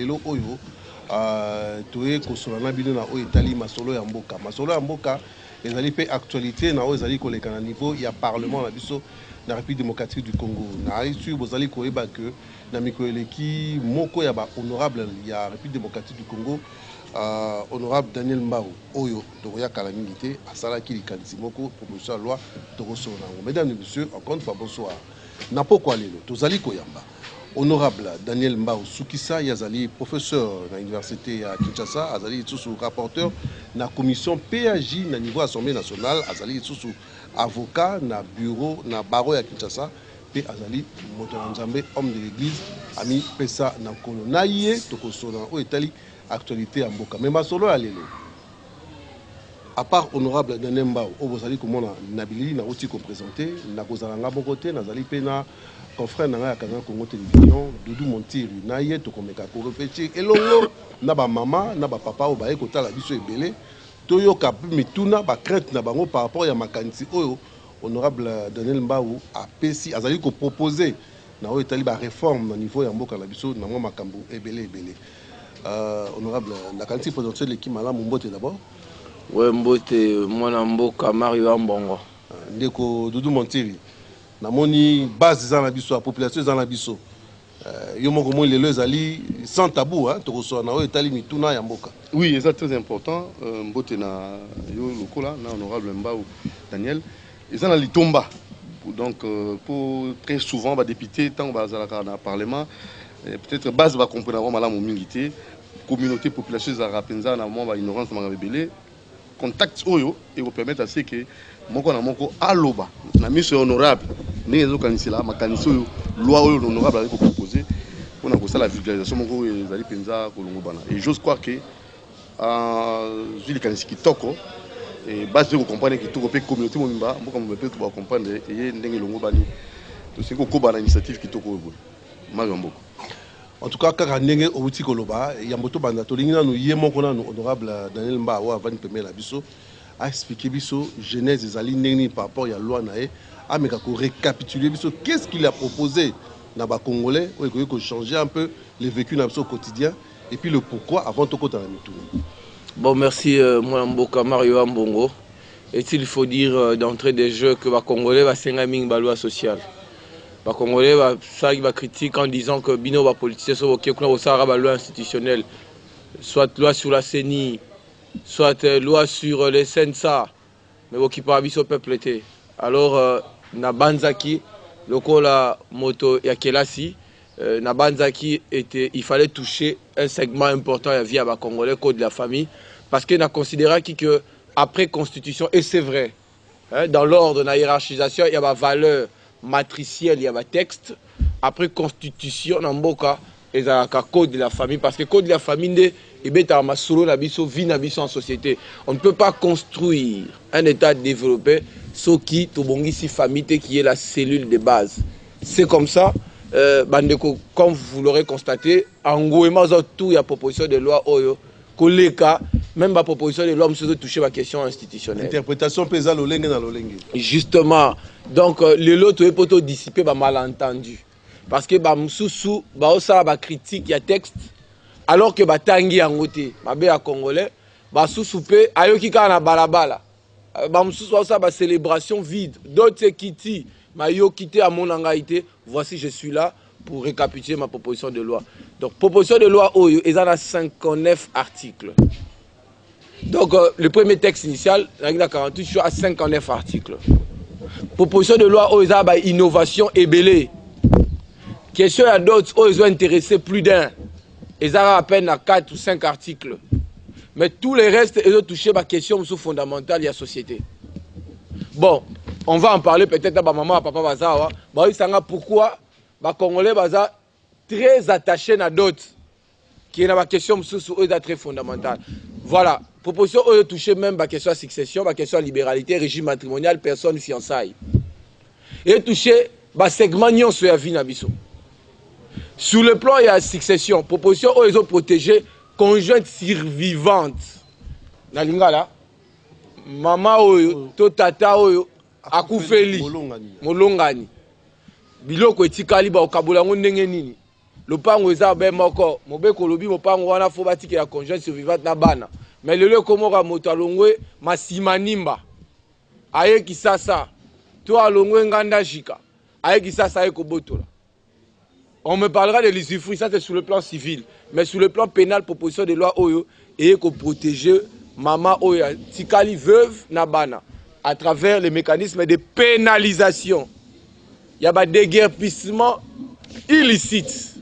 lelo oyo toye kosolana bino na oyo etali masolo ya mboka. Masolo ya mboka ezali pe actualité na oyo ezali koleka na niveau ya parlement na biso na République démocratique du Congo. Na ici bozali koyeba que na mikolo eleki moko ya ba honorable ya République démocratique du Congo, honorable Daniel Mbao oyo tokoya kala mingi te asalaki likanisi moko proposition de loi tokosola nango. Mesdames et messieurs, encore une fois bonsoir. Na pokwa lelo tozali koyamba honorable Daniel Mbao Sukisa yazali professeur na université à Kinshasa, azali sous rapporteur na commission PAJ na niveau Assemblée nationale, azali sous avocat na bureau na barreau ya Kinshasa, pe azali moto na nzambe homme de l'église ami pesa na nkolo na ye tokosola o etali actualité ya mboka. Mais masolo ya lelo à part honorable Daniel Mbao o bozali komona nabili na oti ko présenter na kozala nga moko te nazali pe na confrère na ya Canal Congo Télévision Doudou Montiri na ye to komeka ko réfléchir elongo na ba mama na ba papa o ba e kotala biso ebele toyoka mituna ba crainte na bango par rapport ya makanisi oyo honorable Daniel Mbao apesi azali ko proposer na o etali ba réforme na niveau ya mboka na biso na mwa makambo ebele. Honorable la quantité présidentielle l'équipe malamu mbote d'abord. Ouais, mbote mwana mboka Mario Ambongo. Ndeko Doudou Montiri. Namoni base za na biso la population za na biso. Yo moko mo lelo ezali sans tabou hein, to reçoit na o etali mituna ya mboka. Oui, c'est très important. Mbote na yo lokola na honorable Mbao Daniel. Et ça na litomba. Donc pour très souvent ba député tant ba za na parlement peut-être base va comprendre malamu milité communauté population za rapenza na mo ba ignorance ma rebelle contact oyo et vous permettre à ce que moko na moko aloba na mission honorable ndenge zo kanisela makanisi oyo loi oyo honorable ali ko proposer pour na kosala la vulgarisation moko ezali penza kolongo bana et j'ose croire que zili kanisi kitoko et base de comprendre que tout pe communauté momimba moko mo peut ba comprendre et ndenge longo bani to c'est ko bana initiative kitoko oyo mario mboko. En tout cas, kaka ndenge outi koloba yamboto banda to lingina no yemo kona no honorable Daniel Mbao avant de permettre la biso a expliqué biso genèse des ali ndenge par rapport à loi nae a meka ko récapituler biso qu'est-ce qu'il a proposé na ba congolais ou ko changer un peu le vécu na biso au quotidien et puis le pourquoi avant to kota na mitu. Bon, merci mon mboka Mario Ambongo. Et il faut dire d'entrée des jeux que ba congolais va senga ming ba loi sociale. Les Congolais va critiquer en disant que bino va politicien soit la loi institutionnelle, soit loi sur la CENI, soit loi sur les SENSA, mais qui parle au peuple. Alors na banzaki lokola moto ya kelasi na banzaki était il fallait toucher un segment important de la vie à ba Congolais code de la famille parce que n'a considéré que après constitution et c'est vrai hein, dans l'ordre de la hiérarchisation il y a ma valeur matriciel, il y a un texte. Après constitution, dans Mboka, il y a un code de la famille. Parce que le code de la famille, il y a un vie en société. On ne peut pas construire un État développé sans qui si famille qui est la cellule de base. C'est comme ça. Comme vous l'aurez constaté, en gros, il y a proposition de loi Oyo. Même la proposition de loi, monsieur, toucher la question institutionnelle. Interprétation pesale au lengue dans le lengue. Justement, donc les lots tout pour dissiper ba malentendu. Parce que ba msusu ba osa ba critique il y a texte alors que ba tangi angote ba be a congolais ba sousoupe ayoki ka na balabala. Ba msusu osa ba célébration vide. D'autres kiti ma yo quitté à mon angaïté. Voici je suis là pour récapituler ma proposition de loi. Donc proposition de loi oyo ils en a 59 articles. Donc le premier texte initial, la 48 sur à 59 articles. Proposition de loi aux innovation et belé. Question à d'autres ils ont intéressé plus d'un. Ils ont à peine à 4 ou 5 articles. Mais tous les restes, ils ont touché ma question fondamentale de la société. Bon, on va en parler peut-être à ma maman, à papa Bazawa. Bah, pourquoi les Congolais sont très attachés à d'autres qui est la question très fondamentale. Voilà. Proposition de toucher même la question de succession, la question de libéralité, régime matrimonial, personne fiançailles. Et toucher le segment sur la vie nabiso. Sur le plan de la succession, proposition de protéger conjointe survivante. Na lingala, maman oyo, to tata oyo, akufeli, molongani. Biloko etikali ba okabola ndenge nini. lopango eza be moko mobeko lobi mopango wana fo batikela conjoint survivante na bana mais lelo komoka moto alongwe masima nimba aye kisasa to alongwe nganda jika aye kisasa aye kobotola. On me parlera de l'usufruit, ça c'est sur le plan civil, mais sur le plan pénal, proposition de loi oyo et qu'on protéger maman oyo tikali veuve na bana à travers les mécanismes de pénalisation. Il y a des déguerpissement illicite.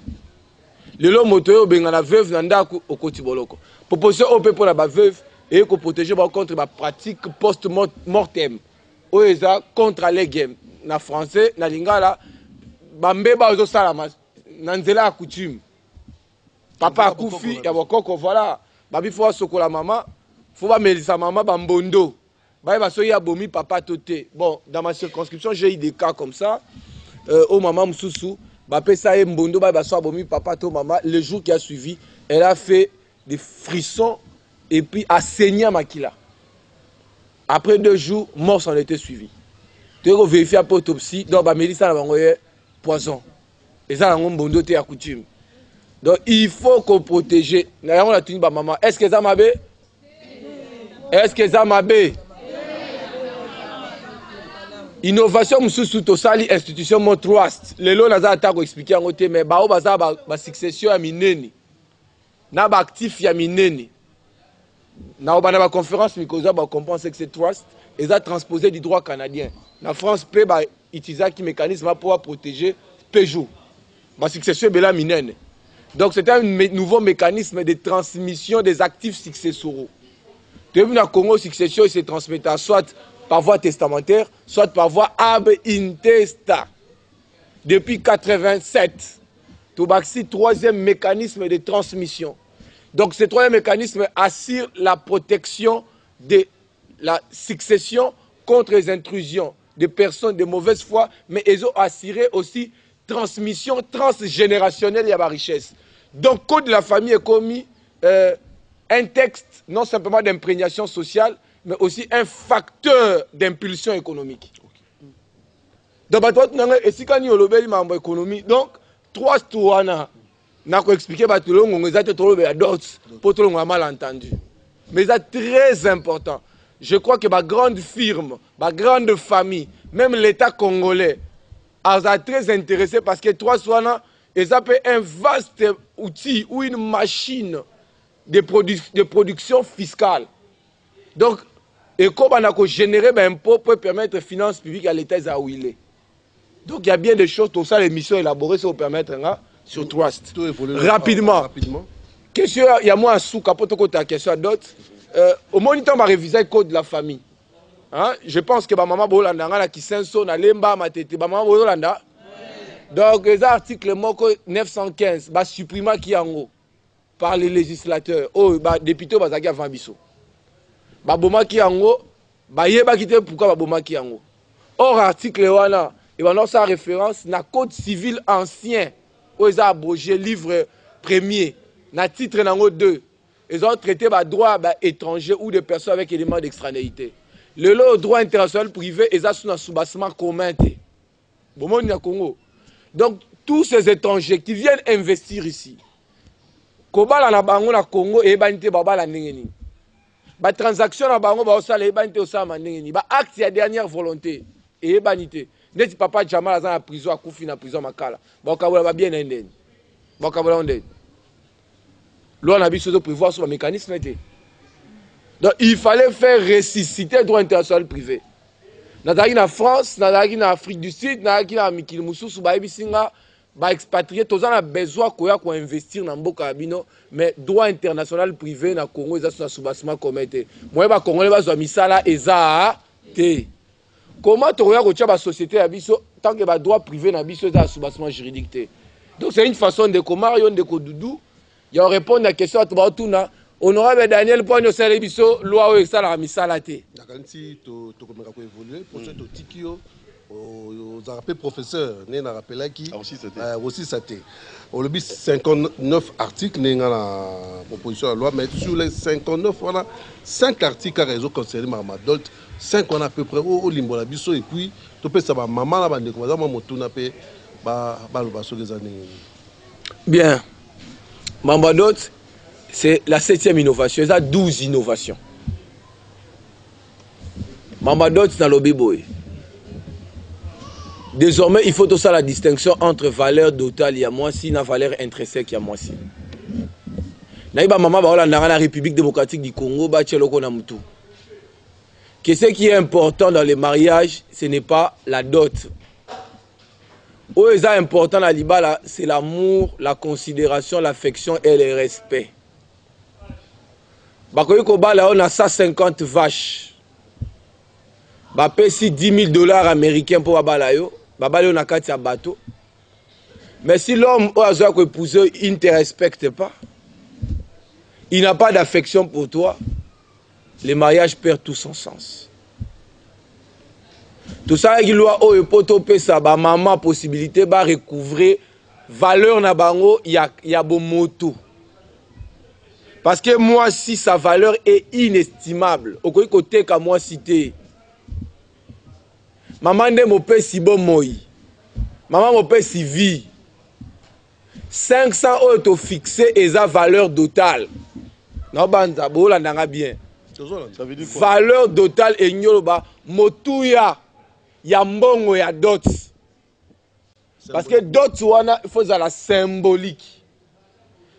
Le lot moto benga na veuve nanda au kotiboloko. Proposition au pour la veuve et qu'on protéger contre la pratique post-mortem. Oeza contre les games. Na français, na lingala, bambeba ozo salama. Nanzela coutume. Papa akufi ya bokoko voilà. Babi faut sokola maman, faut ba melisa maman bambondo. Ba ba soya bomi papa toté. Bon, dans ma circonscription, j'ai eu des cas comme ça. Au maman Moussoussou, ba pesa e mbondo ba soya bomi papa to maman, le jour qui a suivi, elle a fait des frissons et puis a saigné makila. Après 2 jours, mort s'en était suivi. Tu as vérifié après autopsie, donc ba melisa na bangoye poison. Et ça, on a coutume. Donc, il faut qu'on protège. Maman. Est-ce que ça m'a bé? Est-ce que ça m'a bé? Innovation, sous tosali institution mon trust. Les lois n'a pas expliqué en côté, mais bao baza ba succession à mineni. Na ba actif ya mineni. Na ba conférence mikoza ba comprendre que c'est trust et ça transposé du droit canadien. La France peut ba utiliser qui mécanisme pour protéger Peugeot. Ma succession est là minenne. Donc c'est un nouveau mécanisme de transmission des actifs successoraux. Depuis le Congo, succession se transmet soit par voie testamentaire, soit par voie ab intesta. Depuis 1987, Tobaxi, 3e mécanisme de transmission. Donc ce 3e mécanisme assure la protection de la succession contre les intrusions des personnes de mauvaise foi, mais ils ont assuré aussi transmission transgénérationnelle et à la richesse. Donc, code de la famille est commis un texte non simplement d'imprégnation sociale, mais aussi un facteur d'impulsion économique. Donc, donc 3 touana n'a pas expliqué pour tout le monde mal entendu. Mais c'est très important. Je crois que ma grande firme, ma grande famille, même l'État congolais, a très intéressé parce que 3 soignants, ils appellent un vaste outil ou une machine de production fiscale. Donc, et comme on a généré un impôt pour permettre finances publiques à l'État où il est. Donc, il y a bien des choses, tout ça, les missions élaborées, ça vous permettre sur Trust. Rapidement. Question, il y a moi un sous capot ta question à d'autres. Au moniteur, on va réviser le code de la famille. Hein? Je pense que ma maman Bolanda qui s'inso na lemba matete maman Bolanda. Donc les articles 915 ba supprima qui en par les législateurs. Oh ba député bazaki avant biso. Ba boma ki yango ba yeba kité pourquoi ba boma ki yango. Or article wana et va sa référence na code civil ancien où ils ont abrogé livre premier na titre nango 2. Ils ont traité ba droit ba étranger ou de personnes avec éléments d'extranéité. Le droit international privé est sous un soubassement commun. Donc, tous ces étrangers qui viennent investir ici, Kobala na bango na Congo et banité babala nengeni. Ba transaction na bango ba osala e banité osama nengeni. Ba acte ya dernière volonté et banité. Neti papa Jamal dans la prison à Koufi na prison makala. Ba kabola ba bien ndeni. Ba kabola ndeni. Loi na biso de prévoir sur le mécanisme était. Donc il fallait faire ressusciter le droit international privé. Nazaki na France, nazaki na Afrique du Sud, nazaki na mikili mususu ba ebisinga ba expatrier tous a besoin koya ko investir na mboka abino mais droit international privé na Congo eza sur soubassement comité. Moi ba Congolais bazwa misala eza te. Comment toya ko tia ba société ya biso tant que ba droit privé na biso eza soubassement juridique te. Donc c'est une façon de comment yon de ko doudou, il y a répondre à la question à tout Honorable Daniel Poigno Salebiso, loi ou ça la misala te. Nakanti to komeka ko évoluer pour ce to tikio aux rappelé professeur né na rappela qui aussi ça te. On le 59 articles né na proposition de loi mais sur les 59 voilà 5 articles à réseau concernés par adultes 5 on a à peu près au limbo la biso et puis to pe ça ba maman la bande ko za mo motuna pe ba lo baso les années. Bien. Mambadot, c'est la 7e innovation. Il y a 12 innovations. Mambadot, c'est dans le biboy. Désormais, il faut tout ça la distinction entre valeur totale et moisi et valeur intrinsèque et moisi. Naïba maman ba la République démocratique du Congo ba tcheloko na mutu. Que ce qui est important dans les mariages, ce n'est pas la dot. Ce qui est important dans l'ibala, c'est l'amour, la considération, l'affection et le respect. Bakoyiko bala on a 150 vaches. Ba pesi $10,000 américains pour abalayo. Babale on a 4 bateaux. Mais si l'homme a épousé, il ne te respecte pas. Il n'a pas d'affection pour toi. Le mariage perd tout son sens. Tout ça, il doit poto ça, ba maman possibilité ba recouvrir valeur na bango, il y a bon moto. Parce que moi si sa valeur est inestimable, au côté ka moi cité. Maman ne mo pe si bon moi. Maman mo pe si vie. 500 euros fixé et sa valeur totale. Non banza bola nanga bien. Ça veut dire quoi? Valeur totale et nyoloba motuya ya mbongo ya dot. Parce que dot wana il faut la symbolique.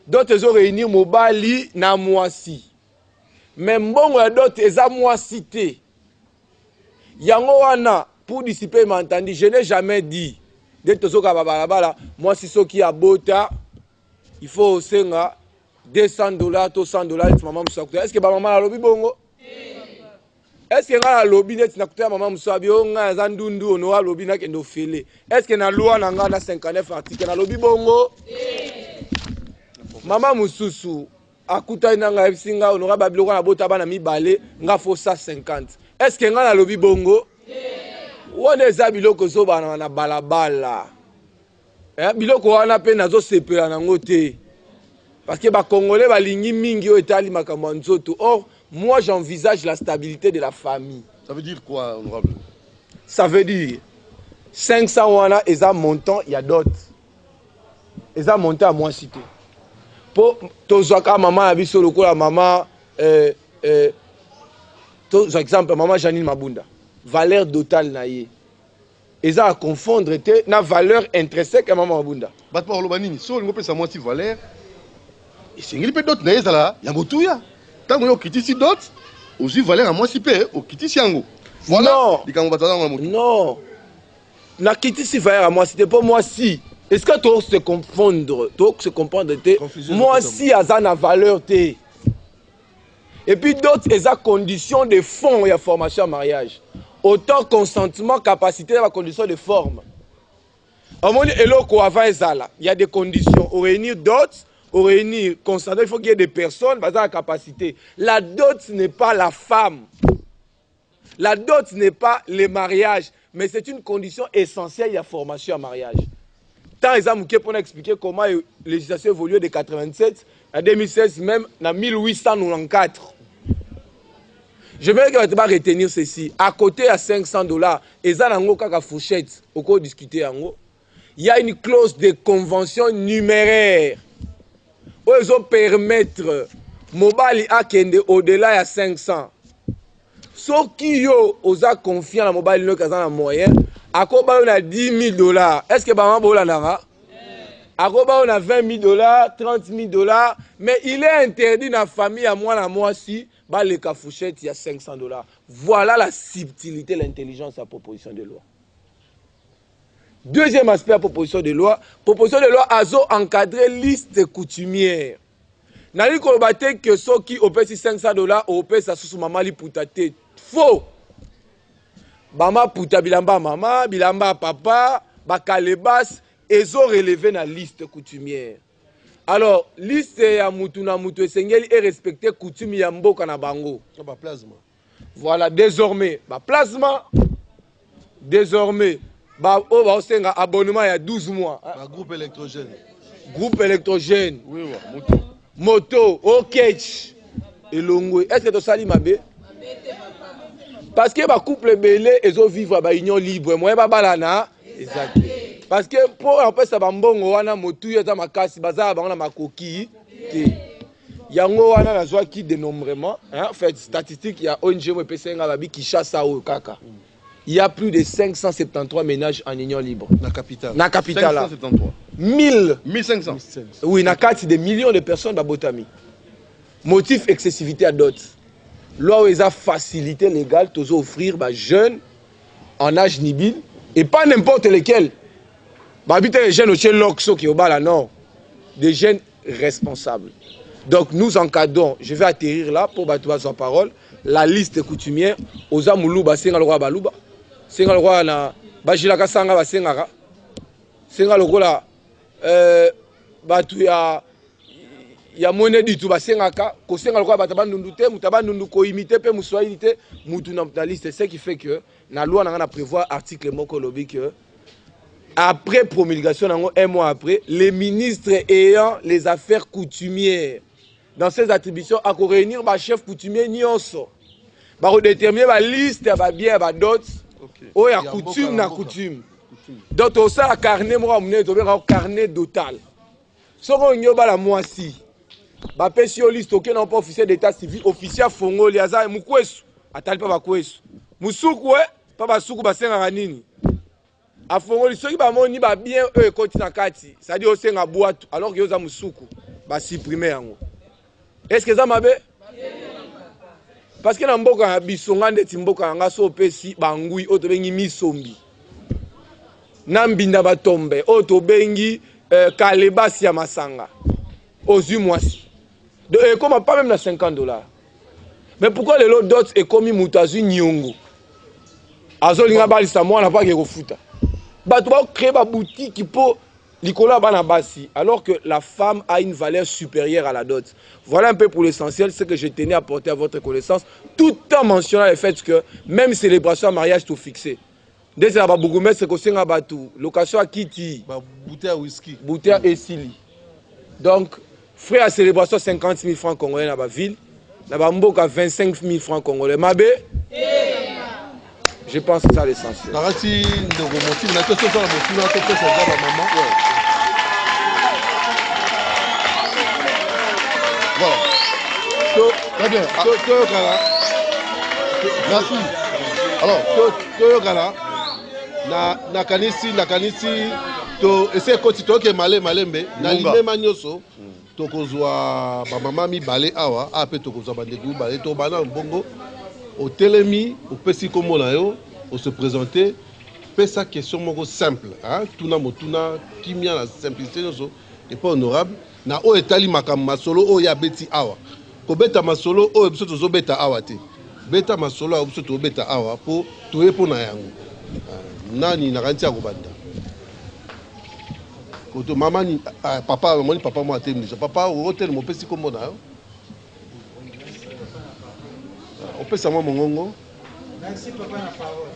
Dot ezo réunir mobali na mwasi. Mais mbongo ya dot eza mwasi te. Yango wana pour dissiper m'entendre, je n'ai jamais dit dès que tozoka balabala mwasi soki ya bota il faut senga $200 to $100 maman musakuta. Est-ce que ba maman la lobi bongo? Est-ce que na lobi net na kuta maman musabi o nga za ndundu ono wa lobi na kendo fele? Est-ce que na loi na nga na 59 article na lobi bongo? Maman mususu akuta na nga singa ono ba biloko na bota bana mibale nga fo 150. Est-ce que nga na lobi bongo? Wana eza biloko zo bana na balabala. Biloko wana pe nazo sepela nango te. Parce que les Congolais balingi mingi o etali makambo nzoto. Or, moi j'envisage la stabilité de la famille. Ça veut dire quoi, honorable? Ça veut dire 500 wana eza montant, il y a d'autres. Eza montant à moi cité. Pour tozwaka maman abiso lokola maman par exemple maman Janine Mabunda. Valeur totale na ye. Eza à confondre te na valeur intrinsèque à maman Mabunda. Bat pa olobanini, so ngope sa moi si valeur. Et c'est une d'autres naïs là, il y a beaucoup. Tant que vous quittez ici d'autres, aussi valeur à moi si peu, au quitter ici en haut. Voilà. Non. La quitter si valeur à moi, c'était pas moi si. Est-ce que tu dois se confondre, se comprendre moi si à ça na valeur té. Et puis d'autres, ils ont conditions de fond et de formation en mariage. Autant consentement, capacité, la condition de forme. Au moins, il y a des conditions. Au réunir d'autres. Au réunir, constater, il faut qu'il y ait des personnes basées à la capacité. La dot n'est pas la femme. La dot n'est pas le mariage. Mais c'est une condition essentielle de la formation en mariage. Tant les hommes qui ont expliqué comment la législation évolue de 87 à 2016, même en 1894. Je veux que tu vas retenir ceci. À côté à $500, et ça n'a pas fourchette, au cours discuter en haut. Il y a une clause de convention numéraire. Ils ont permettre mobile à kende au-delà de 500. Ceux qui ont confiance dans mobile no kazana moyen, à quoi on a $10,000. Est-ce que maman bola nanga? À quoi on a $20,000, $30,000, mais il est interdit dans la famille à moi si bah les cafouchettes il y a $500. Voilà la subtilité, l'intelligence de la proposition de loi. Deuxième aspect de la proposition de loi a encadré liste coutumière. Nali kolobate que ceux qui ont payé $500 ont payé ça sous maman li putate. Faux. Mama puta bilamba maman, bilamba papa, bakalebas, ils ont relevé la liste coutumière. Alors, liste ya mutu na mutu esengeli est respecté coutume ya mboka na bango. Plasma. Voilà, désormais, désormais, un abonnement il y a 12 mois. Groupe électrogène. Groupe électrogène. Oui, moto. Moto, ok. Et longo. Est-ce que tu as dit parce que les couple belé, ils ont vivre à union libre. Moi, je balana. Exact. parce que pour apesa bambongo wana motu ya za makasi baza bana makoki te yango wana nazwa ki dénombrement hein fait statistique ya ONG mo pesenga babi Kinshasa o kaka il y a plus de 573 ménages en union libre na capitale 573 1500 oui na kati des millions de personnes babotami motif excessivité à dot loi où ils a facilité légale tous offrir ba jeunes en âge nibile et pas n'importe lesquels babite les jeunes au chez l'Oxo qui au bas là non des jeunes responsables. Donc nous encadrons, je vais atterrir là pour battre sa parole, la liste coutumière aux amoulouba senga le roi baluba senga le roi na bajilaka sanga basengaka senga le roi batu ya monnaie du tout basengaka ko senga le roi batabandundu te mutabandundu ko imiter pe muswahili te mutu na liste, c'est ce qui fait que na loi na prévoir article moko lobi que après promulgation un mois après les ministres ayant les affaires coutumières dans ses attributions à réunir ma chef coutumier nyonso ba déterminer la liste ya ba bien ba dot o ya coutume na coutume donc au ça carnet moi amener to bien carnet total soko nyoba la moisi ba pesi o liste aucun non pas officier d'état civil officier fongo liaza mukwesu atali pa ba kwesu musuku pa ba suku ba senga nini afongoli soki ba moni ba bien eux koti na kati ça dit o senga boîte alors que yoza musuku ba supprimer yango. Est-ce que ça m'a bé? Parce que dans mboka bisonga ndeti mboka nga so pesi bangui oto bengi misombi. Nambinda batombe oto bengi kalebasi ya masanga. Ozu mwasi. De comme pas même na $50. Mais pourquoi les lots d'autres est comme mutazu nyongo? Azolinga balisa mwana pa ke kofuta. Bato ba créer ba boutique pour Nicolas Banabasi, alors que la femme a une valeur supérieure à la dot. Voilà un peu pour l'essentiel, ce que je tenais à porter à votre connaissance, tout en mentionnant le fait que même célébration à mariage tout fixé. Dès que la Bougoumès, c'est que c'est un bateau, location à Kitty, bouteille à whisky, bouteille et Sili. Donc, frais à célébration 50 000 francs congolais dans la ville, dans la Mboka 25 000 francs congolais. Mabé? Je pense que c'est ça l'essentiel. Voilà. Très bien. Merci. Alors, nakanisi to essayer koti to ke malembe na limema nyoso to kozwa ba mama mi balé awa ape to kozwa bandegu balé to bana mbongo au telemi au pesi komona yo au se présenter pesa question moko simple hein tuna motuna kimia la simplicité nyoso et pas honorable na o etali makamba masolo o ya beti awa ko beta masolo o biso to zo beta awa te beta masolo o biso to beta awa po to epo na yango nani na kanti ya kobanda koto mama ni papa moni papa mo atemni papa o hotel mo pesi komona yo on peut savoir mon ngongo. Merci papa na parole.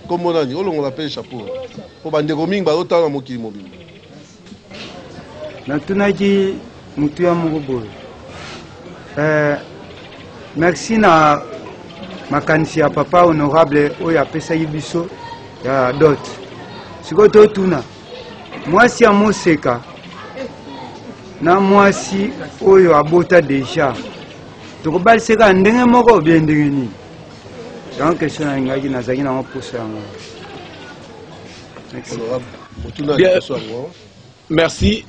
Comment on dit, on l'appelle chapeau. Pour bande coming ba autant na mokili mobile. Na tunaki mutu ya mugobo. Merci na makanisi ya papa honorable oya pesa yibiso ya dot. Sikoto tuna. Mwasi ya moseka. Na mwasi oyo abota deja. Tokobali seka ndenge moko bien ndenge ni. Donc question na ngaki na zaki na moposa yango. Merci.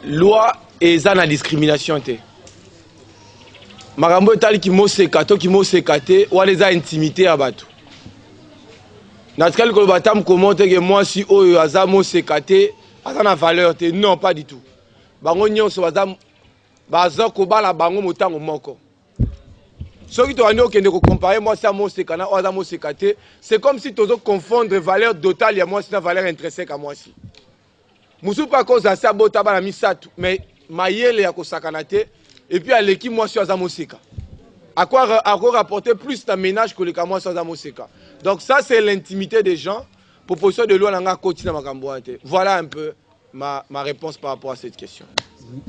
Loi eza na discrimination te. Makambo etali ki moseka to ki moseka te wala eza intimité ya bato. Na tkali ko batam comment que moi si oyo aza moseka te aza na valeur te non pas du tout. Bango nyonso baza kobala bango motango moko. Ce qui doit nous comparer moi c'est moseka na oza moseka te, c'est comme si tu confondre valeur totale ya moi c'est une valeur intrinsèque à moi si. Musu pas cause à ça bota bana misatu mais mayele ya kosakana te et puis aleki moi si oza moseka. À quoi rapporter plus ta ménage que le moi si oza moseka. Donc ça c'est l'intimité des gens. Proposition de loi nanga koti na makambo te. Voilà un peu ma réponse par rapport à cette question.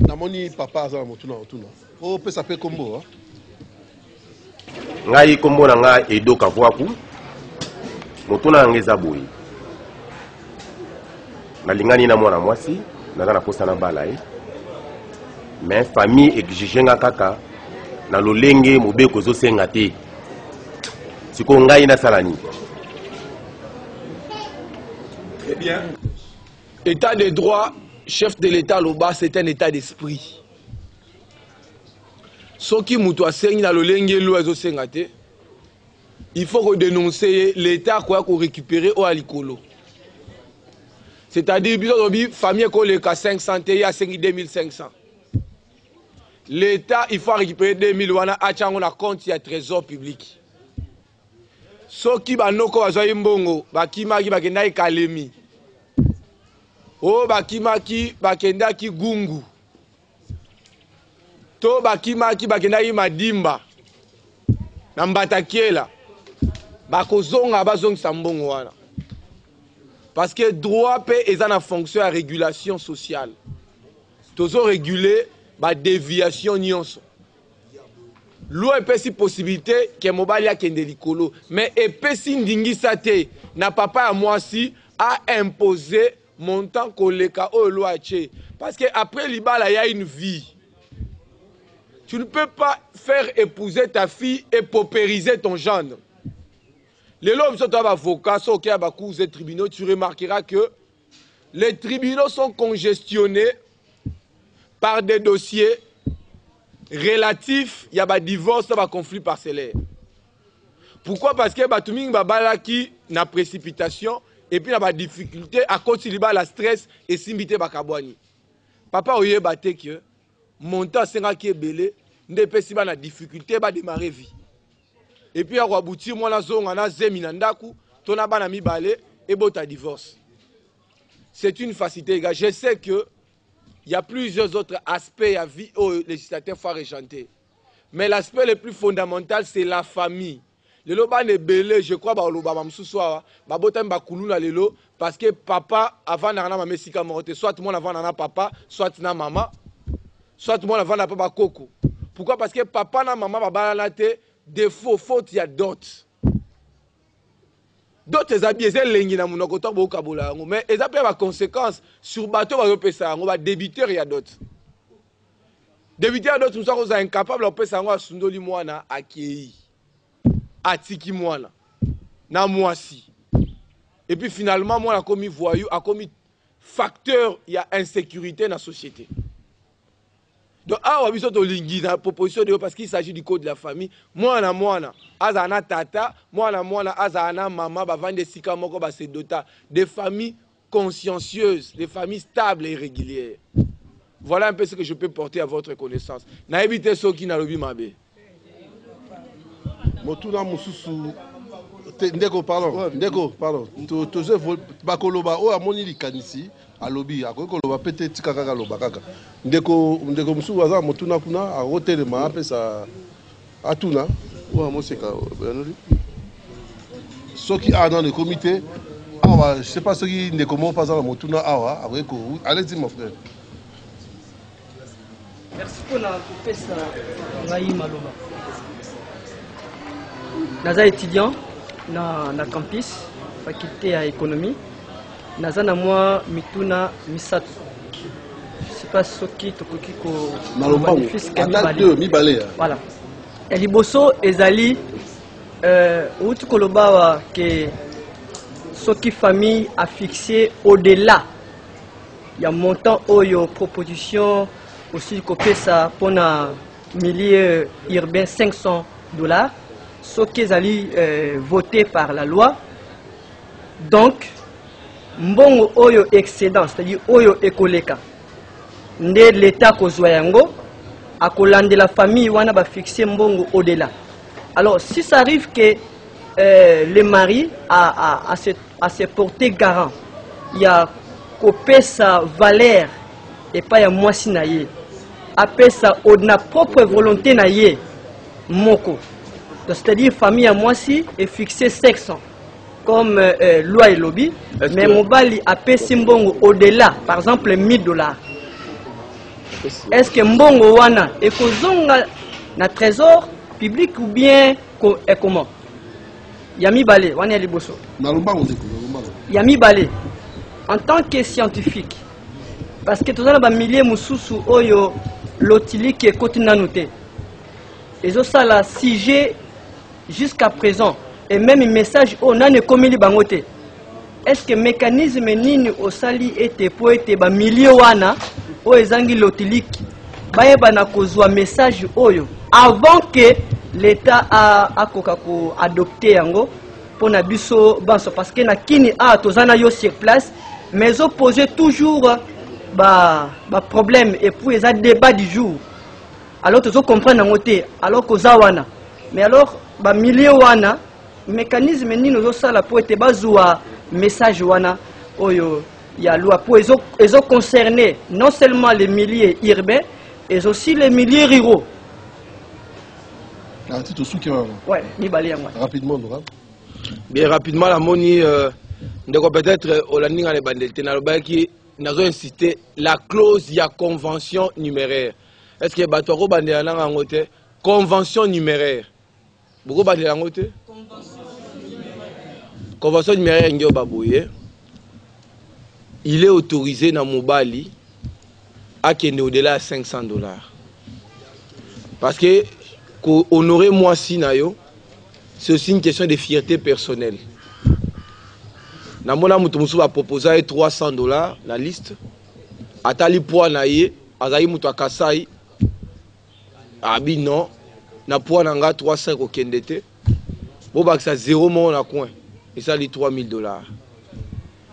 Namoni papa aza motuna otuna. O pesa pe kombo hein. Ngai kombo na nga Edo Kavwaku. Motuna ngeza boyi. nalingani na mwana mwasi naza na posa na bala mais famille exigenga kaka na lolenge mobeko zosenga te siko ngai na salani. Très bien. État de droit, chef de l'État loba, c'est un état d'esprit. Ce qui muto asengi na lolenge lo ezosenga te, il faut dénoncer l'État quoi qu'on récupérer au alikolo. C'est-à-dire que famille ko le ka 500 te ya 2500. L'État il faut récupérer 2000 wana achango na compte ya trésor public. Soki banoko bazwa mbongo bakimaki bakenda Kalemi. O bakimaki bakenda ki Gungu. To bakimaki bakenda Madimba. Na Mbatakiela. Bakozonga bazongisa mbongo wana. Parce que droit pe est en fonction de la régulation sociale. Tozo réguler ba déviation nyonso. Loi epesi possibilité que mobali a kende likolo, mais epesi ndingisa te na papa ya mwasi a imposé montant koleka o loi che. Parce que après libala il y a une vie. Tu ne peux pas faire épouser ta fille et paupériser ton gendre. Les lois sont avocats, sont qui cours des tribunaux, tu remarqueras que les tribunaux sont congestionnés par des dossiers relatifs, il y a des divorces, des conflits parcellaires. Pourquoi? Parce que Batouming Babala qui n'a précipitation et puis il y a des difficultés à cause de la stress et simbité bakabwani. Papa oye baté que montant senga qui est belé, ne peut pas na difficulté ba démarrer vie. Et puis à aboutir moi na zonga na zemi na ndaku, tona bana mi balé et bota divorce. C'est une facilité, gars. Je sais que il y a plusieurs autres aspects à vie au législateur faut régenter. Mais l'aspect le plus fondamental, c'est la famille. Le loba ne belé, je crois, bah, loba mamsouswa, bah, botem ba kuluna lelo, parce que papa, avant n'ana ma mesika morte, soit tout le monde avant n'ana papa, soit na maman, soit tout le monde avant n'a pas coco. Pourquoi? Parce que papa na maman, bah, balanate, défaut, faute, il y a d'autres. D'autres habits, ils lengi na munokoto bokabola ngo, mais ils appellent la conséquence sur bateau ba yopesa ngo ba débiteur il y a d'autres. Débiteur d'autres nous sommes incapables de pesa ngo asundoli mwana akei. Atiki mwana na mwasi. Et puis finalement moi a commis voyou, a commis facteur il y a insécurité dans la société. Donc, ah, oui, c'est la proposition de parce qu'il s'agit du code de la famille. Moi, azana tata, moi, azana maman, vendre des sikamoko, c'est dota. Des familles consciencieuses, des familles stables et régulières. Voilà un peu ce que je peux porter à votre connaissance. Na évité ce qui n'a pas mabe. Motuna mususu. Ndeko, pardon. Ndeko, pardon. Toze bakoloba o amoni likanisi. Alobi akoloba pete tika kaka loba kaka ndeko musu waza motuna kuna arotere ma pesa atuna wa moseka soki a dans le comité awa je sais pas soki ndeko mo pas dans motuna awa aveko allez-y mon frère. Merci pour la pesa ngai maloba naza étudiant na campus faculté à économie. Nazana moi mituna misatu. Je sais pas ce qui tokoki ko magnifique mi balé. Voilà. Eliboso ezali outu koloba que ce qui famille a fixé au-delà. Il y a montant oyo proposition aussi kopesa pona milieu urbain $500. Ce qui ezali voté par la loi. Donc mbongo oyo excédent, c'est-à-dire oyo ekoleka nde l'état kozwa yango akolande la famille wana ba fixer mbongo au-delà. Alors si ça arrive que le mari a se porter garant, il y a copé sa valeur et pas ya mwasi na ye apé sa na propre volonté na ye moko, c'est-à-dire famille ya mwasi est fixé 500 comme loi et lobby, mais mobali a payé mbongo au-delà, par exemple $1000. Est-ce que mbongo wana est kozonga na trésor public ou bien comment? Yami balé, wana liboso. Nalumba on Yami balé. en tant que scientifique, parce que tous les milliers mususu oyo lotili qui est côté nanoté. Et ça la 6G jusqu'à présent et même un message on a ne commis bangote. Est-ce que mécanisme nini osali était pour être ba milliers wana o ezangi lotili baye bana kozwa message oyo avant que l'État a adopté yango pour na biso banso parce que na kini a tozana yo sur place mais opposer toujours problème et puis les débat du jour alors tu comprendre ngote alors que wana mais alors milliers wana mécanisme ni nous ça la pour être bazwa message wana oyo ya loi pour ils ont concerné non seulement les milliers urbains et aussi les milliers ruraux. Ouais, rapidement bien rapidement la moni peut-être Olaninga les bandelte na lobaki nazo insister la clause ya convention numéraire. Est-ce que batoko bandela nanga ngote convention numéraire. Beaucoup bandela ngote convention numéraire ngio baboye. Il est autorisé na mobali à kende au-delà de $500. Parce que honorer moi si nayo c'est aussi une question de fierté personnelle. Namona mutu musu va proposer $300 la liste. Atali poa na ye, azayi mutu akasai. Abi non, na poa nanga 300 ko kendete. Bo baksa 0 mo na coin. Et ça li $3000.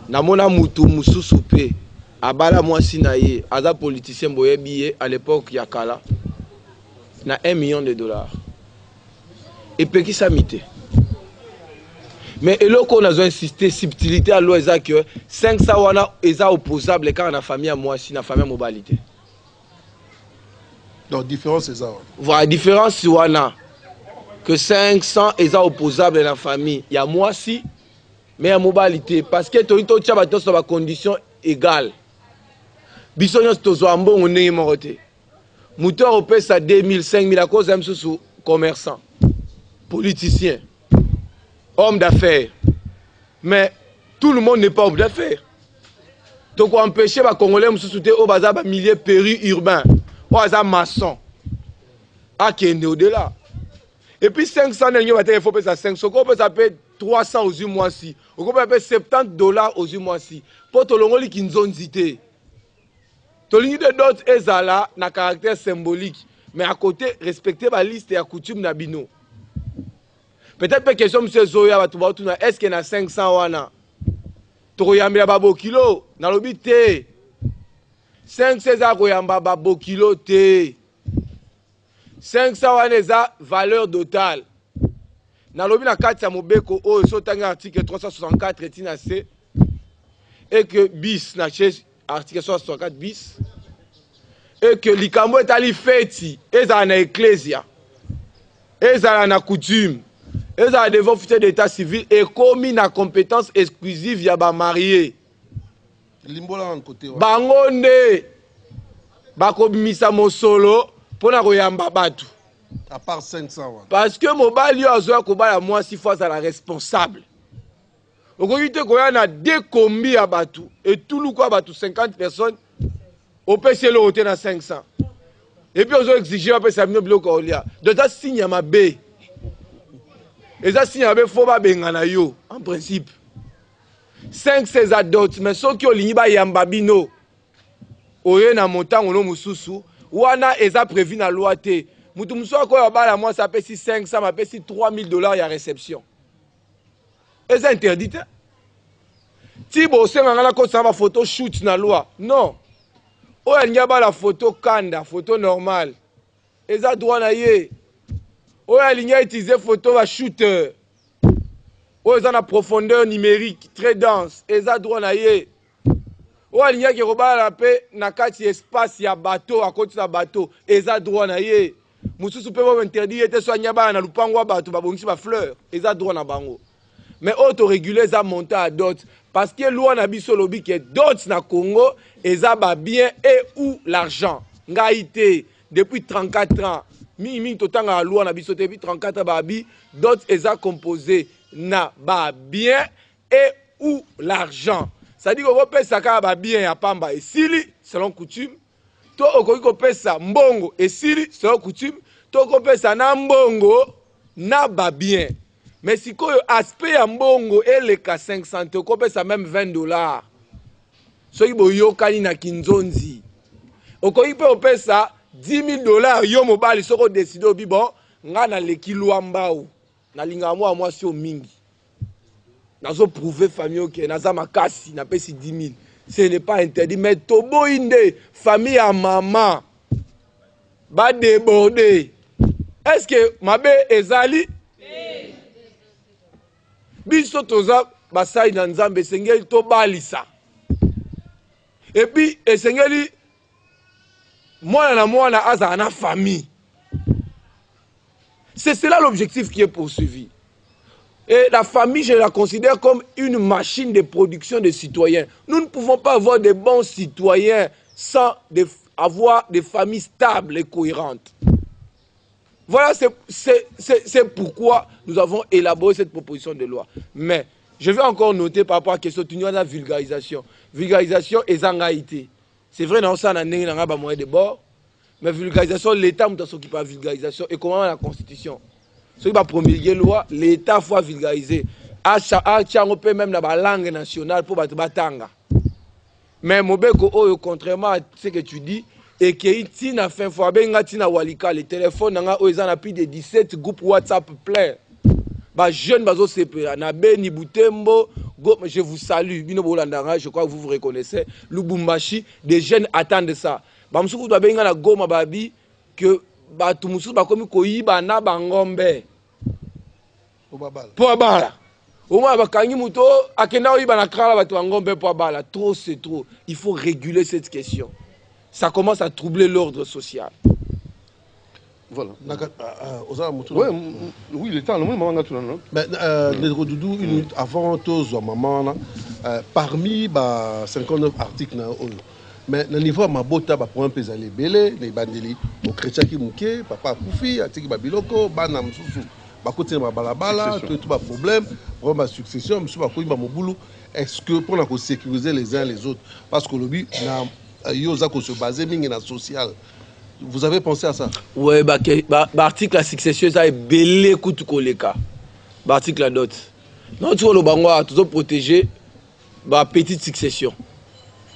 Namona mutu musu soupe. Abala moi si na ye, aza politicien boye billet à l'époque yakala. Na $1 million. Et puis qui s'amité. Mais et là qu'on a insisté subtilité à l'eau que 500 wana est opposable quand on a famille à moi si na famille à mobilité. Donc différence c'est ça. Voilà différence wana que 500 est opposable dans la famille. Il y a moi si mais à mobilité parce que to tchaba to sur condition égale. Bisognos to zo ambo on est moroté. Moteur au pèse à 2000 5000 à cause même sous commerçant, politicien, homme d'affaires. Mais tout le monde n'est pas homme d'affaires. Donc on empêche les Congolais de se au bazar milliers périurbains, au bazar maçon, à qui est au-delà. Et puis 500 il faut payer ça 500, on peut payer 300 aux mois-ci, on peut payer $70 aux mois-ci. Pour tout le monde qui nous ont dit. Tolini de d'autres ezala na caractère symbolique, mais à côté respecter la liste et la coutume nabino. Peut-être que question monsieur Zoya batubatu est-ce qu'il y a 500 wana? Toyambia babo kilo na lobi te. 500 za koyamba babo kilo te. 500 wana za valeur totale. Na lobi na kati ya mobeko o so tanga article 364 etina C et que bis na chez article 64 bis et que likambo etali feti ezala na ecclesia ezala na coutume ezala devant officier d'état civil et commis na compétence exclusive ya ba marié limbola en côté bango nde bakobimisa mosolo pona koyamba batu à part 500 parce que mobali azoya kobala moi 6 fois à la responsable. Okoki te koya na deux combis à batu et tout le quoi batu 50 personnes au PC le hôtel à 500 et puis on a exigé après ça vient bloquer olia de ça signe ma B et ça signe avec faut pas bengana yo en principe 5 ces adultes mais ceux qui ont ligné ba yamba bino oye na montant ono mususu wana eza prévu na loi te mutu muso ko bala moi ça paye 500 ma paye $3000 ya réception. C'est interdit. Si vous avez une photo shoot dans la loi, non. Il y a la photo kanda, photo normale. Et ça doit y il y a utilisé photo shooter. Il y a une profondeur numérique très dense. Et ça doit y il y a qui la paix na kati espace ya bateau à côté de bateau. Et ça doit y mususu peut interdire te soigner na lupango bateau ba bongisi ba fleur. Et ça doit na bango. Mais autoréguler ça monter à d'autres parce que loi na biso lobi que d'autres na Congo eza ba bien et ou l'argent ngaité depuis 34 ans mi totanga la loi na biso depuis 34 ans ba bi d'autres eza composé na ba bien et ou l'argent c'est-à-dire que pesa ka bien ya pamba esili selon coutume to okoki pesa mbongo esili selon coutume to pesa na mbongo na bien. Mais si ko aspect ya mbongo eleka 500 ko pesa même $20 soki boyokani na kinzonzi okoki pe opesa $10,000 yo mobali soko décider obi bon nga na leki luambao na linga moi si o mingi nazo prouver famille que naza makasi na pesi 10,000 ce n'est pas interdit mais tobo inde famille à maman ba déborder est-ce que mabe ezali biso toza basai na nzambe sengeli to balisa et puis esengeli mwana aza na famille. C'est cela l'objectif qui est poursuivi. Et la famille, je la considère comme une machine de production de citoyens. Nous ne pouvons pas avoir de bons citoyens sans avoir des familles stables et cohérentes. Voilà, c'est pourquoi nous avons élaboré cette proposition de loi. Mais je vais encore noter par rapport à la question de la vulgarisation. Vulgarisation et zangaïté. C'est vrai, dans ça, on a un moyen de bord. Mais vulgarisation, l'État s'occupe de la vulgarisation et comment la Constitution. Ce qui va promulguer la loi, l'État faut vulgariser. On peut même la langue nationale pour battre. Mais contrairement à ce que tu dis, et qu'il y a fin fois, le téléphone, ils ont plus de 17 groupes WhatsApp plein. Jeunes, je vous salue. Je crois que vous vous reconnaissez. Lubumbashi, des jeunes attendent ça. Bamsuku doit bien la goma babi que batumusu bakomi koyiba na bangombe po abala au moins bakangi muto akenda oyiba na kala batu bangombe po abala trop c'est trop. Il faut réguler cette question. Ça commence à troubler l'ordre social. Voilà. Oui, le temps, le moment tout non. Mais Doudou, une minute avant tous maman parmi 59 articles na mais au niveau de ma bota, pour un peu les belé, les bandeli, au chrétien qui mouké, papa Koufi, atiki babiloko, banam sousou, bakote ma balabala, tout problème, pour ma succession, monsieur bakoui ma moboulou. Est-ce que pour la sécuriser les uns les autres, parce que le but na yoza ko se baser mingi na social. Vous avez pensé à ça? Ouais, article la succession ça est belé kutu koleka. Article la dot. Non tu le bangwa toujours protéger petite succession.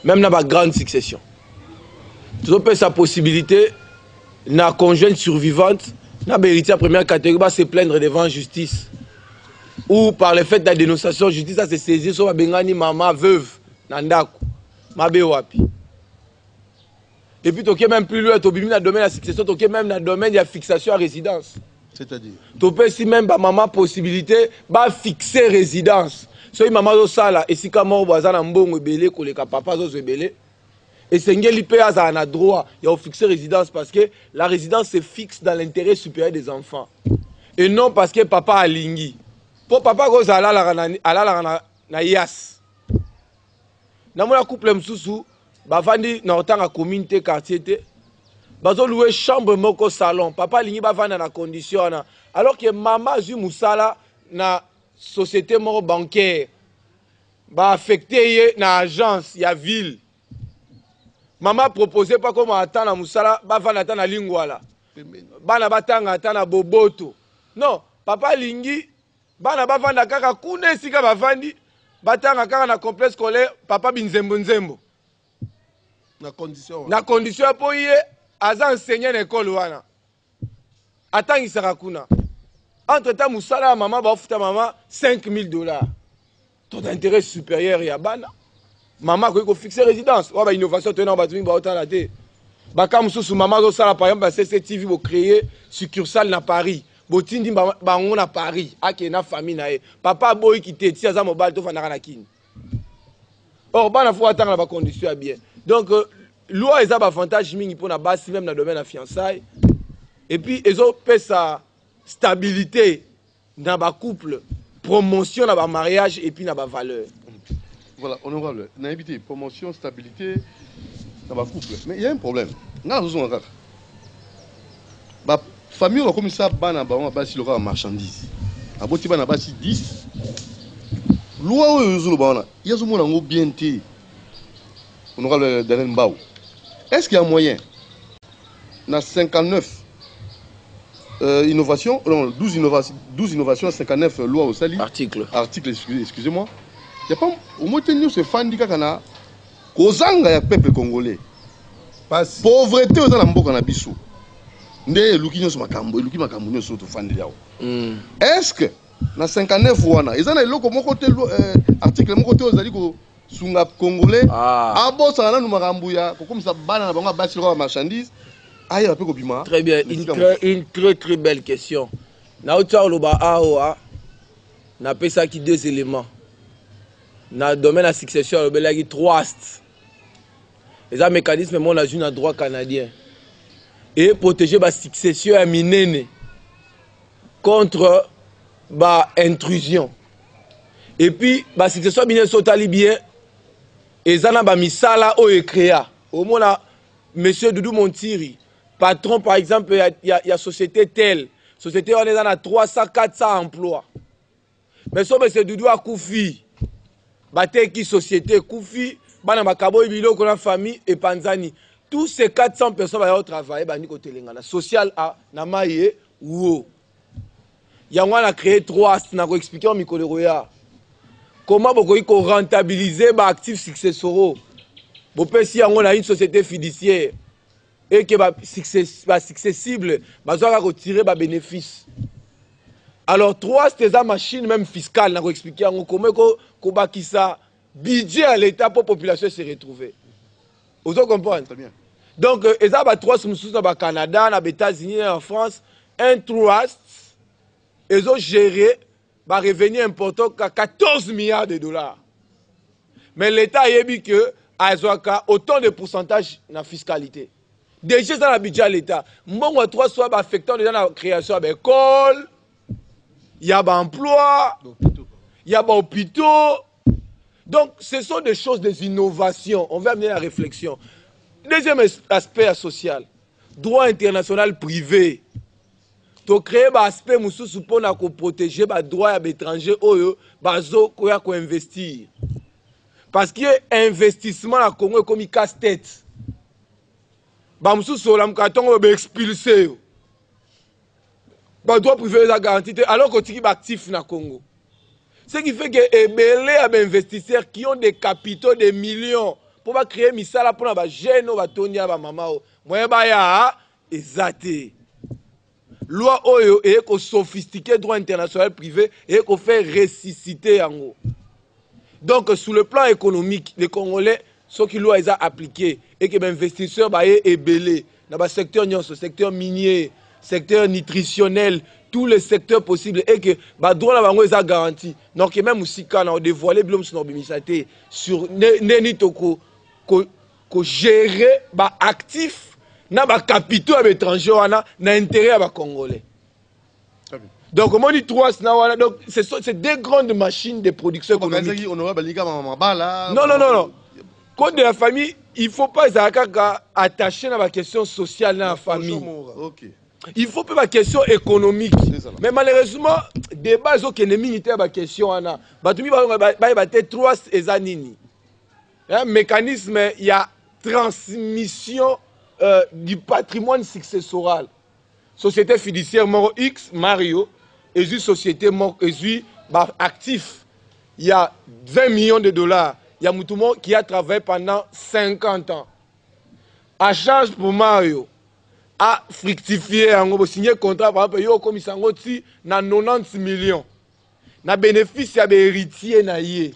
Même dans la grande succession. Tu as sa possibilité, la conjointe survivante, la héritière première catégorie, va se plaindre devant la justice. Ou par le fait de la dénonciation, la justice a se saisi sur la bengani maman veuve, nandaku, mabe wapi. Et puis, tu as même plus loin, tu as dans le domaine de la succession, tu as même dans le domaine de la fixation à résidence. C'est-à-dire? Tu as aussi même maman possibilité de fixer résidence. Si maman zo sala esika moko bazana mbongo ebele koleka papa zo ebele et sengeli pe aza na droit il faut fixer résidence parce que la résidence se fixe dans l'intérêt supérieur des enfants et non parce que papa alingi pour papa ko zala la na yas na mona couple msusu bavandi na otanga communauté quartier te bazo louer chambre moko salon papa alingi bavanda na condition alors que maman zu musala na société moro bancaire affecté na agence ya ville maman proposé pas comme attendre na musala bavanda ta na lingwala bana batanga ata na boboto non papa lingi bana bavanda kaka kuna esika bavandi batanga kaka na complexe scolaire papa binzembo nzembo na condition po ye aza enseignant na école wana atangisaka kuna. Entre-temps, Moussala, maman, maman, $5,000. Ton intérêt supérieur, il y a bana. Maman, il faut fixer résidence. Ouais, innovation, tu es dans le bâtiment, tu es dans la tête. Bakam sous maman, par exemple, CCTV, vous créez succursale à Paris. Botindi, on à Paris. Ah, qui est une famille. Papa, boy, qui t'est tiré à mobile, tu vas na kin. Or, bana, faut attendre la condition bien. Donc, loi, ils ont un avantage, pour la base, même dans le domaine de la fiançailles. Et puis, ils ont fait ça. Stabilité dans le couple, promotion dans le mariage et puis dans la valeur. Voilà, honorable, on a évité promotion, stabilité dans le couple. Mais il y a un problème. La famille, on a comme ça, on a bâti le marchandise. On a bâti 10. loi il y a ce bien té. Honorable Daniel Mbao. Est-ce qu'il y a moyen? Dans 59 innovations, non, 12 innovations, 59 lois au Sali. Article, excusez-moi. Il n'y a pas au moins tenu ce fan du Kakana. Kozanga ya peuple congolais. Pauvreté aux alambo cannabis. Nde lukinyo sur makambo, luki makambo nyo sur to fan de yao. Est-ce que dans 59 wana, ils ont le loko moko te article moko te ozali ko sunga congolais. Ah bon ça na makambo ya comme ça bana na bango basi ko marchandise. Aïe un peu copiment. Très bien, une très belle question. Na uta loba aoa na pesa ki deux éléments. Na domaine la succession le belagi 3 astes. Les mécanismes mon a un droit canadien et protéger la succession à minene contre la intrusion. Et puis la succession à minene sotali bien et ça na misala o créa. Au moins là monsieur Doudou Montiri patron par exemple il y a société telle société on est dans 300 400 emplois. Mais so monsieur Doudou a Koufi bate qui société Koufi bana makabo ibilo ko na famille et panzani tous ces 400 personnes va travailler bani ko telengana social a na maye wo yango na créé 3 na ko expliquer au mikolo ya comment boko ko rentabiliser ba actifs successoraux bo pesi yango na une société fiduciaire et que ba successible bazoka ko tirer ba bénéfice. Alors 3 c'est des machines même fiscale na ko expliquer yango comment ko bakisa budget à l'État pour la population se retrouver. Vous comprenez? Très bien. Donc, il y a 3 sous au Canada, aux États-Unis, en France, un trust, ils ont géré un revenu important à 14 milliards de dollars. Mais l'État a dit que autant de pourcentage dans la fiscalité. Déjà, dans le budget de l'État, il y a 3 soit affectant dans la création de l'école, il y a des emplois, il y a des hôpitaux. Donc, ce sont des choses, des innovations. On va amener la réflexion. Deuxième aspect social. Droit international privé. Tu crées un aspect pour protéger les droits des étrangers qui investir. Parce que l'investissement dans le Congo est comme un casse-tête. Les expulsé. Les droits privés sont garantis alors que tu es actif dans le Congo. Ce qui fait que les investisseurs qui ont des capitaux de millions pour créer misala pour les jeunes, les tonia, les mamans, moyen baya exacté. Loi oyo et ko sophistiqué droit international privé et ko fait ressusciter en haut. Donc sur le plan économique, les Congolais ceux qui loi ils a appliqué et que les investisseurs ba est belé dans le secteur secteur minier, secteur nutritionnel, tous les secteurs possibles et que bah droit la bango est garanti. Donc même aussi quand on dévoilé blom sur l'obéissité sur neni toko ko gérer bah actif na ba capitaux à étrangers na intérêt à ba congolais. Donc comment on dit 3 na donc c'est deux grandes machines de production économique. Non. Code de la famille, il faut pas attacher à la question sociale dans la famille. OK. Il faut pas la question économique. Mais malheureusement, débat qui est militaire la question ana. Batumi ba 3 ezanini. Un mécanisme il y a transmission du patrimoine successoral. Société fiduciaire Moro X Mario et une société Moro actif. Il y a 20 millions de dollars. Il y a Moutoumon qui a travaillé pendant 50 ans. À charge pour Mario a fructifié, on a signé un contrat, par exemple, yo comme ça, na 90 millions. Na bénéfice ya héritier na yé.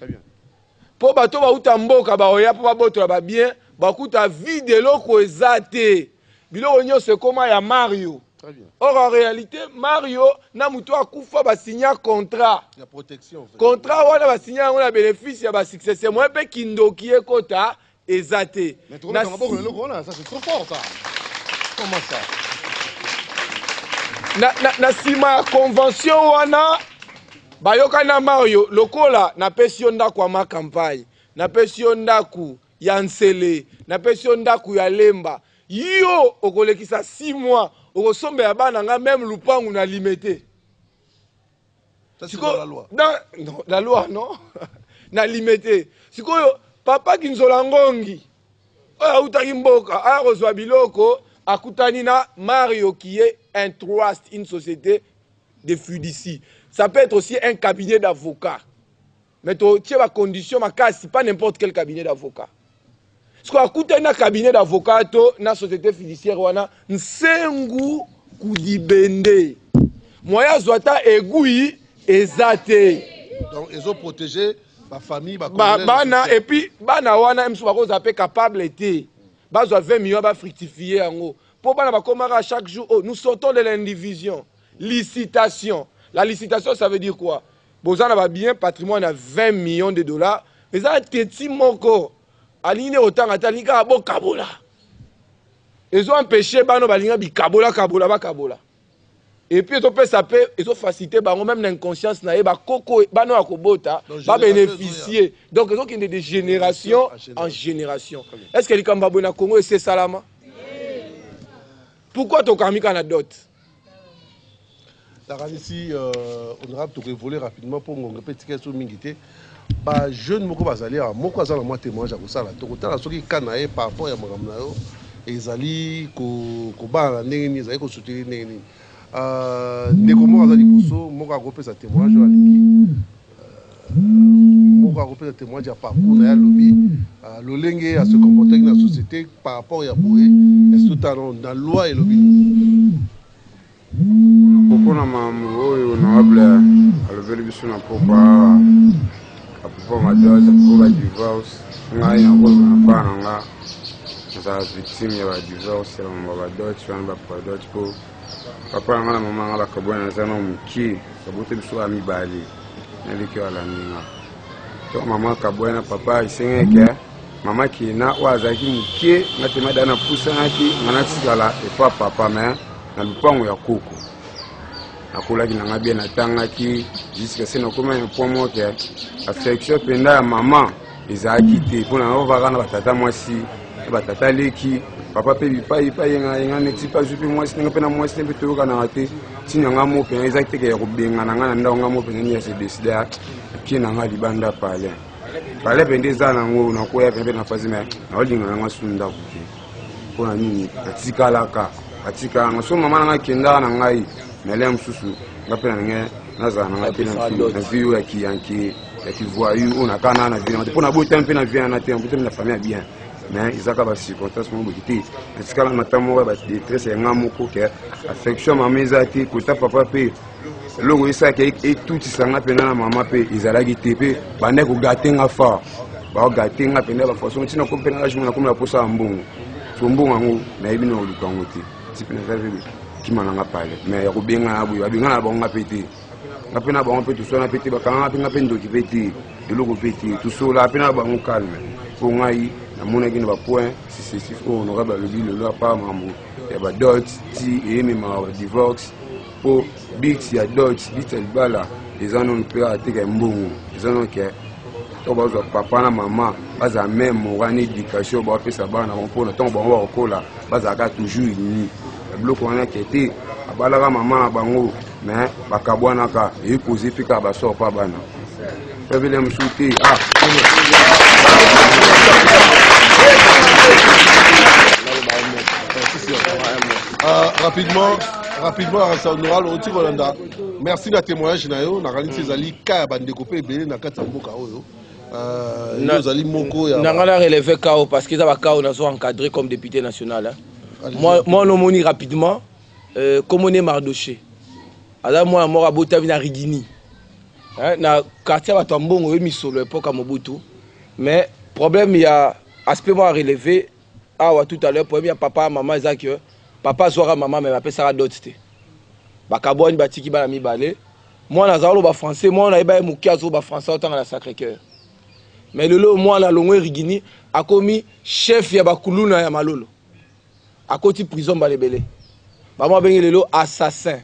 Pour bato ba utamboka ba oya pour bato ba bien, ba kuta vie de loko ezate. Bilo onyo c'est comment ya Mario. Très bien. Or en réalité Mario na muto akufa ba signer contrat. La protection. Contrat wana ba signer on a bénéfice ya ba succès. Moi pe kindoki ekota ezate. Mais tu vois ça c'est trop fort ça. Comment ça? Na sima convention wana bayoka na Mario lokola na pesi ndako ma campagne na pesi ndako ya Nsele na pesi ndako ya Lemba yo okolekisa 6 mois okosombe ya bana nga même lupangu na limité Ça, c'est dans la loi. Non, la loi, non. Na limité. Si papa qui nous a ngongi, a utaki mboka, a reçoit biloko, a kutanina Mario qui est un trust, une société de fiducie. Ça peut être aussi un cabinet d'avocats. Mais tu as la condition, c'est pas n'importe quel cabinet d'avocats. Parce qu'on a un cabinet d'avocats dans la société fiduciaire, on a un sengu kudibende. Moya zwata egui ezate. Donc, ils ont protégé ma famille, ma bana et puis bana wana msu bako appelé capable été. Bazo 20 millions ba fructifier en haut. Pour bana ba komara chaque jour, oh, nous sortons de l'indivision. Licitation. La licitation, ça veut dire quoi? Bozana ba bien patrimoine à 20 millions de dollars. Mais ça teti moko. Aline autant atalika bo kabola. Ils ont empêché bano balinga bi kabola ba kabola. Et puis, ils ont facilité, même l'inconscience, ils ont bénéficié. Donc, ils ont de génération en génération. Est-ce que les Kambabou na Congo, c'est Salama? Pourquoi tu as mis un dot? Ici, honorable, tu voler rapidement pour mon petit question mingité. Jeune moko bazali a moko azala moi témoignage à ça là. Tu as soki kanae par rapport à magamnao ezali ko ba ndenge ni ezali ko soutenir ndenge. Ndeko azali boso moko agopé sa témoignage alingi moko agopé sa témoignage ya parcours na ya lobby lolenge à se comporter dans la société par rapport ya boé est tout dans la loi et lobby kokona mamu oyo honorable alobeli biso na pourquoi apopo madoze pour la divorce ngai na ko na bana nga za victime ya divorce ya mama badoche wana ba product pour papa nga na mama nga bakabwana zana muki kabote biso amibali neliki wala ninga to mama kabwana papa isengeke mama ki na wazaki muki ngatima dana pusa ngaki ngana tsikala efa papa me na lupango ya kuku nakulaki na ngabia na tangaki jusqu'à ce na koma un point moke affection penda ya mama ezaki te pona na bavaka na batata mwasi batata leki papa pe bipai pa yenga neti pa jupi mwasi ninga pe na mwasi pe toyoka na ate tinyanga mo pe exacte ke rubenga na ngana ndonga mo pe ni ya se décider ki na nga libanda pale pende za na ngo na koya pe na fazi me na olinga nga sunda kuke pona nini atika nga so mama nga kenda na ngai melem susu ngape na nge naza na ngape na vie ya kiyanki ya kivoyu ona kana na vie na pona botem pe na vie na te botem na famille bien mais ils ont aussi contesté mon beauté est-ce que la maman va détresse et ngamoko que affection maman ezati kota papa pe longo isa ke et tout sanga pena na maman pe izalaki tepe bande ko gatenga fa ba gatenga pena ba façon tina ko pena la jumana ko la posa mbongo so mbongo ngo na ibino lukango te ti pena zavi ki mananga pale mais ya ko benga abu abinga na bonga pete ngapena ba on peut tout so na pete ba kanga pinga pendo ki pete eloko pete tout so la pena ba on calme pour ngai na mona ki na ba point si honorable le le loi pas mambo ya ba dot ti et même ma divorce pour bit ya dot bit el bala les anon peut ateka mbongo les anon ke to ba zo papa na mama baza même wana éducation ba pesa bana pour le temps ba wa kola baza ka toujours ni bloc wana kete abala ka mama bango mais bakabwana ka e poser fika ba so pa bana pevele msuti rapidement honorable Oti Rolanda merci na témoignage na yo na réalité zali ka bandeko pe belé na kati mboka oyo zali moko ya na ngala relever kao parce que ça va kao na so encadré comme député national hein. moi on moni rapidement comme on est Mardoché alors moi mort à Botavi na Rigini na quartier ba Tambongo et misolo époque à Mobutu mais problème il y a aspect moi à relever tout à l'heure problème il y a papa maman Isaac papa soira maman mais appelle ça d'autres bakaboni batiki bana mibale moi nazalo ba français moi na ba mukiazo ba français autant à la Sacré-Cœur mais lelo moi na longo Rigini a commis chef ya bakuluna ya malolo a côté prison balebele ba moi bengi lelo assassin.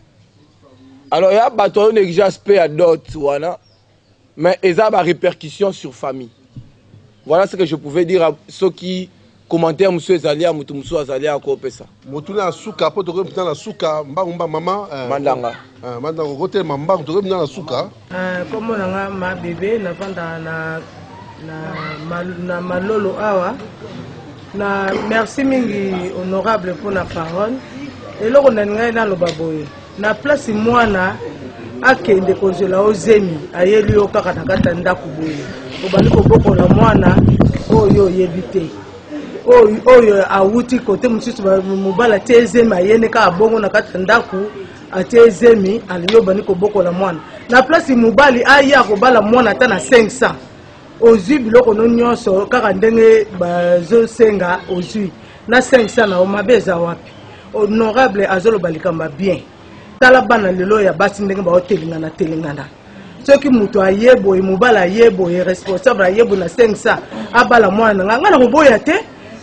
Alors il y a bateau négligence paix à d'autres voilà mais ils ont des répercussions sur famille. Voilà ce que je pouvais dire à ceux qui commentaire monsieur ezali mutu musu azali akopesa motuna suka po toko mpita na suka mbangumba mama mandanga mandanga kote mambangu toko mpita na suka komo nanga ma bébé na vanda na malolo awa na merci mingi honorable pour la parole eloko na ngai na loba boye na place mwana akende kozela ozemi ayeli yo kaka na kata ndako boye obali kobokola mwana oyo yebi te oyo awuti kote mosusu mobala te ezemi ayene kaka bongo na kata ndako ate ezemi alingi obani kobokola mwana na place mobali aya kobala mwana ata na 500 ozwi biloko no nyonso kaka ndenge bazosenga ozwi na 500 na omabe eza wapi honorable azoloba likamba bien tala bana lelo ya basi ndenge baotelingana soki mutu ayeboye mobala ayeboye responsable ayeboye na 500 abala mwana nga na koboya te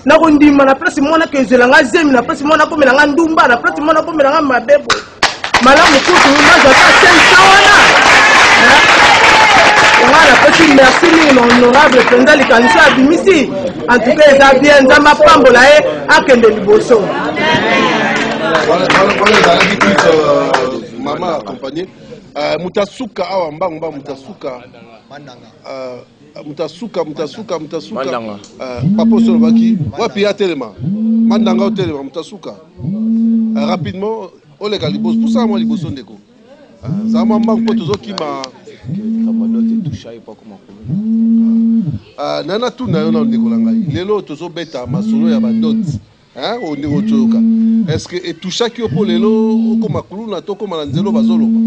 na kondima na place mwana kezela nga zemi na place mwana komela nga ndumba na place mwana komela nga mabebo malamu kutu mazata 500 wana na petit merci mingi na honorable Penda likanisa abimisi en tout cas eza bien nzambe apambola ye akende liboso mama accompagné mutasuka awa mbangumba mutasuka papa solobaki wapi atelema mandanga otelema mutasuka rapidement oleka liboso pousa moi liboso ndeko za mama mpo tozokima nana tuna yo na ndeko na ngai lelo tozobeta masolo ya badot au ndeko toyoka est-ce que etushaki yo mpo lelo okoma kuluna to okoma na nzelo bazoloba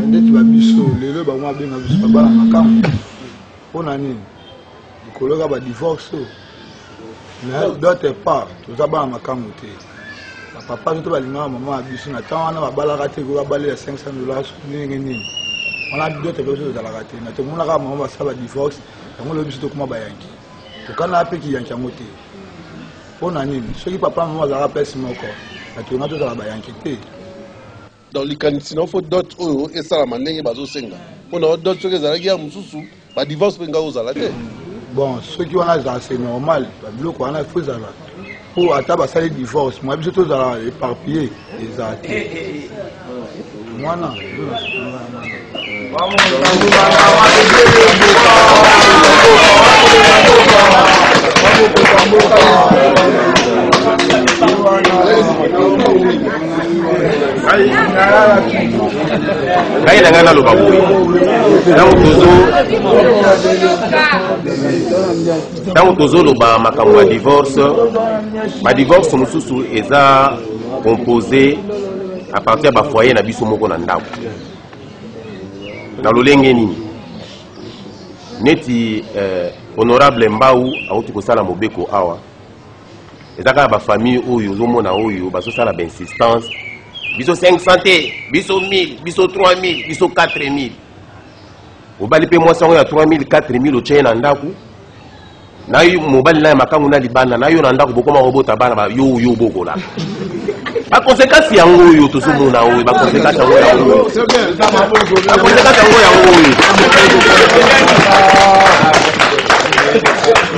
ndeti babiso lelo bango abenga biso babala makamu mpona nini likoloka badivorce mais d'autre part toza bana makamu te bapapa to balingaka mama ya biso na ntango wana babalaka te ko babalela $500 ndenge nini wana d'autre personne ezalaka te na tomonaka mama basala badivorce yango lelo biso tokoma bayanki tokana mpe kiyanki yango te mpona nini soki papa mama azalaka place moko na tonga tozala bayanki te dans likanisi na ofo dot oyo esalama ndenge bazosenga mpona dot soki ezalaki ya mosusu badivorce mpe nga ozala te bon soki wana ezala c'est normal babiloko wana ifo ezala mpo ata basali divorce mwa biso tozala éparpillé ezala te mwana ngai na ngai naloba boye ntango tozoloba makambo ya divorce badivorce mosusu eza composé à partir ya bafoyer na biso moko na ndako na lolenge nini neti honorable Mbau auti kosala mobeko awa eza kaka bafamille oyo ozomona oyo bazosala bainsistance biso 500 te biso 1000 biso 3000 biso 4000 obali mpe mwasi yango ya 3000 4000 otie na ndako na yo mobali na ya makangu na libanda na yo na ndako bokoma kobota bana yo bokola bakonsekansi yango oyo tozomona oyo bakonsekansi yango yango oyo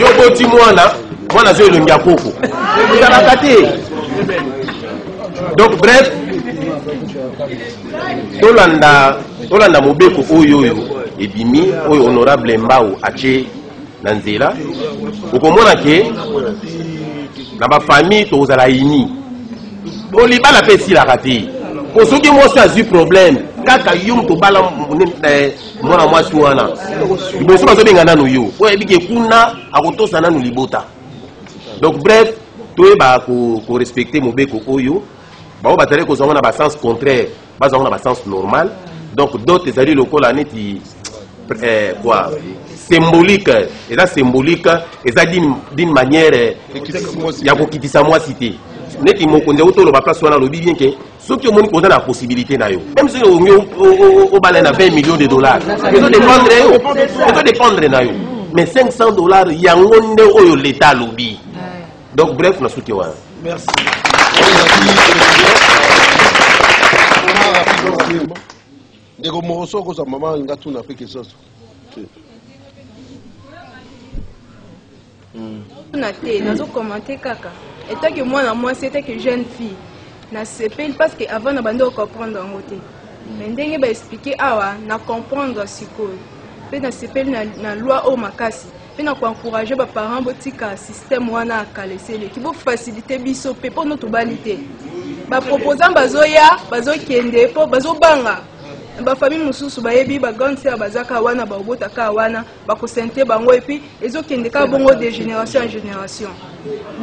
yo boti mwana zo elongi ya koko ezalaka te donc bref tolanda mobeko oyo ebimi oyo honorable Mbau atie na nzela okomona ke na bafamille tozala ini olibala mpe esilaka te po soki mwasi azwi problème kaka yo moto obala mwana mwasi wana liboso bazobenga nanu yo oyo yebiki ekuna akotosa nanu libota donc bref toyeba korespecte mobeko oyo bao bazali kozango na basens contraire bazango na basens normal donc d'autres ezali lokola neti quoi symbolique eza symbolique eza d'une manière ya kokitisa mwasi te neti mokonzi otoloba place wana alobi bien ke soki omoni koza na possibilité na yo même soki ongi obala na $20 millions ezodépendre na yo mais $500 yango nde oyo leta alobi donc bref na soki wana merci ndeko moroso koza mama nga tuna pe kesoso na te nazo commenter kaka étant que moi c'était que jeune fille na sepeli parce que avant na bande comprendre en te mais ndenge ba expliquer awa na comprendre sikoyo pe na sepeli na loi o makasi pe na encourager ba parents botika système wana akalesele ki bo faciliter biso pe pour notre balité ba proposant bazoya bazokende po bazobanga ba famille mususu bayebi ba ganse bazaka wana ba obotaka wana ba kosente bango et puis ezokende ka bongo de génération en génération